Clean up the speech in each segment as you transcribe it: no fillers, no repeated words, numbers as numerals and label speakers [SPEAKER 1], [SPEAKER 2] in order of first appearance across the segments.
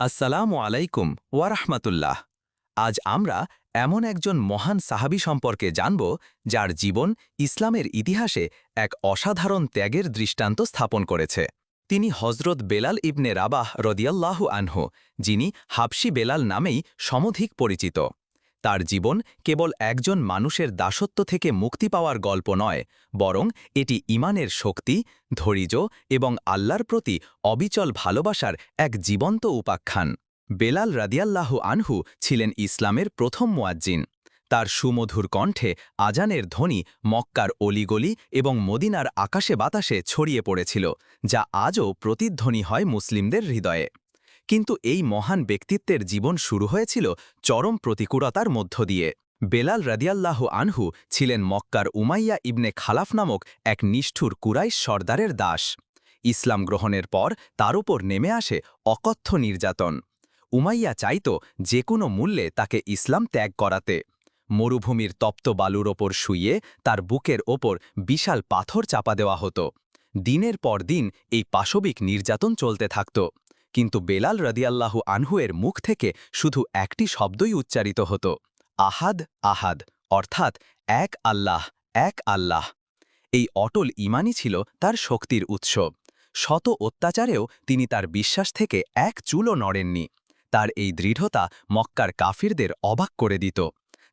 [SPEAKER 1] আসসালামু আলাইকুম ওয়ারাহমাতুল্লাহ। আজ আমরা এমন একজন মহান সাহাবী সম্পর্কে জানব যার জীবন ইসলামের ইতিহাসে এক অসাধারণ ত্যাগের দৃষ্টান্ত স্থাপন করেছে। তিনি হজরত বেলাল ইবনে রাবাহ রদিয়াল্লাহু আনহু, যিনি হাবশি বেলাল নামেই সমধিক পরিচিত। তার জীবন কেবল একজন মানুষের দাসত্ব থেকে মুক্তি পাওয়ার গল্প নয়, বরং এটি ঈমানের শক্তি, ধৈর্য এবং আল্লাহর প্রতি অবিচল ভালোবাসার এক জীবন্ত উপাখ্যান। বেলাল রাদিয়াল্লাহু আনহু ছিলেন ইসলামের প্রথম মুয়াজ্জিন। তার সুমধুর কণ্ঠে আজানের ধ্বনি মক্কার অলিগলি এবং মদিনার আকাশে বাতাসে ছড়িয়ে পড়েছিল, যা আজও প্রতিধ্বনি হয় মুসলিমদের হৃদয়ে। কিন্তু এই মহান ব্যক্তিত্বের জীবন শুরু হয়েছিল চরম প্রতিকূলতার মধ্য দিয়ে। বেলাল রাদিয়াল্লাহু আনহু ছিলেন মক্কার উমাইয়া ইবনে খালাফ নামক এক নিষ্ঠুর কুরাইশ সর্দারের দাস। ইসলাম গ্রহণের পর তার উপর নেমে আসে অকথ্য নির্যাতন। উমাইয়া চাইত যে কোনো মূল্যে তাকে ইসলাম ত্যাগ করাতে। মরুভূমির তপ্ত বালুর ওপর শুইয়ে তার বুকের ওপর বিশাল পাথর চাপা দেওয়া হতো। দিনের পর দিন এই পাশবিক নির্যাতন চলতে থাকত, কিন্তু বেলাল রাদিয়াল্লাহু আনহুয়ের মুখ থেকে শুধু একটি শব্দই উচ্চারিত হতো, আহাদ আহাদ, অর্থাৎ এক আল্লাহ, এক আল্লাহ। এই অটল ঈমানই ছিল তার শক্তির উৎস। শত অত্যাচারেও তিনি তার বিশ্বাস থেকে এক চুলও নড়েননি। তার এই দৃঢ়তা মক্কার কাফিরদের অবাক করে দিত।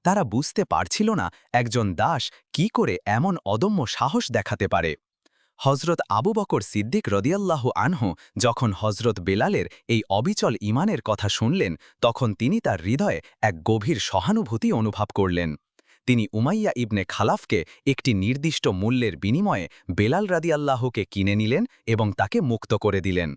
[SPEAKER 1] তারা বুঝতে পারছিল না একজন দাস কি করে এমন অদম্য সাহস দেখাতে পারে। হজরত আবু বকর সিদ্দিক রদিয়াল্লাহু আনহু যখন হজরত বেলালের এই অবিচল ঈমানের কথা শুনলেন, তখন তিনি তার হৃদয়ে এক গভীর সহানুভূতি অনুভব করলেন। তিনি উমাইয়া ইবনে খালাফকে একটি নির্দিষ্ট মূল্যের বিনিময়ে বেলাল রাদিয়াল্লাহুকে কিনে নিলেন এবং তাকে মুক্ত করে দিলেন।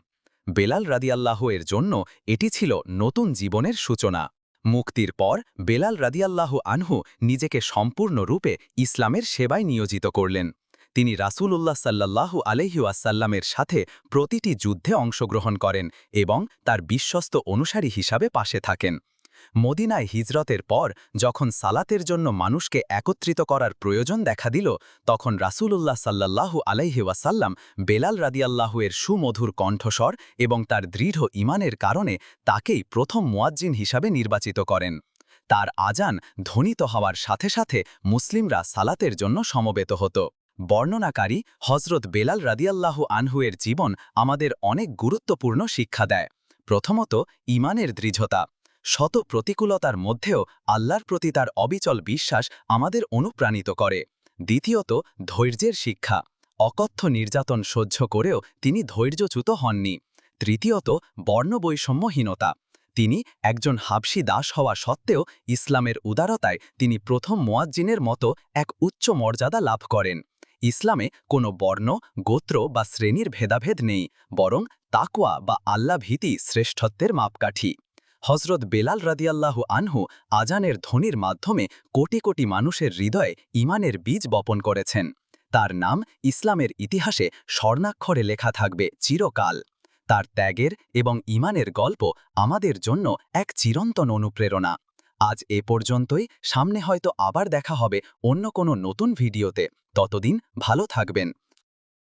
[SPEAKER 1] বেলাল রাদিয়াল্লাহু এর জন্য এটি ছিল নতুন জীবনের সূচনা। মুক্তির পর বেলাল রাদিয়াল্লাহু আনহু নিজেকে সম্পূর্ণরূপে ইসলামের সেবায় নিয়োজিত করলেন। তিনি রাসূলুল্লাহ সাল্লাল্লাহু আলাইহি ওয়াসাল্লামের সাথে প্রতিটি যুদ্ধে অংশগ্রহণ করেন এবং তার বিশ্বস্ত অনুসারী হিসাবে পাশে থাকেন। মদিনায় হিজরতের পর যখন সালাতের জন্য মানুষকে একত্রিত করার প্রয়োজন দেখা দিল, তখন রাসূলুল্লাহ সাল্লাল্লাহু আলাইহি ওয়াসাল্লাম বেলাল রাদিয়াল্লাহু এর সুমধুর কণ্ঠস্বর এবং তার দৃঢ় ঈমানের কারণে তাকেই প্রথম মুয়াজ্জিন হিসাবে নির্বাচিত করেন। তার আজান ধ্বনিত হওয়ার সাথে সাথে মুসলিমরা সালাতের জন্য সমবেত হতো। বর্ণনাকারী হজরত বেলাল রাদিয়াল্লাহু আনহু এর জীবন আমাদের অনেক গুরুত্বপূর্ণ শিক্ষা দেয়। প্রথমত, ঈমানের দৃঢ়তা। শত প্রতিকূলতার মধ্যেও আল্লাহর প্রতি তার অবিচল বিশ্বাস আমাদের অনুপ্রাণিত করে। দ্বিতীয়ত, ধৈর্যের শিক্ষা। অকথ্য নির্যাতন সহ্য করেও তিনি ধৈর্যচ্যুত হননি। তৃতীয়ত, বর্ণবৈষম্যহীনতা। তিনি একজন হাবশি দাস হওয়া সত্ত্বেও ইসলামের উদারতায় তিনি প্রথম মুয়াজ্জিনের মতো এক উচ্চ মর্যাদা লাভ করেন। ইসলামে কোনো বর্ণ, গোত্র বা শ্রেণীর ভেদাভেদ নেই, বরং তাকওয়া বা আল্লাহ ভীতি শ্রেষ্ঠত্বের মাপকাঠি। হজরত বেলাল রাদিয়াল্লাহু আনহু আজানের ধ্বনির মাধ্যমে কোটি কোটি মানুষের হৃদয়ে ঈমানের বীজ বপন করেছেন। তার নাম ইসলামের ইতিহাসে স্বর্ণাক্ষরে লেখা থাকবে চিরকাল। তার ত্যাগের এবং ঈমানের গল্প আমাদের জন্য এক চিরন্তন অনুপ্রেরণা। আজ এ পর্যন্তই। সামনে হয়তো আবার দেখা হবে অন্য কোনো নতুন ভিডিওতে। ততদিন ভালো থাকবেন।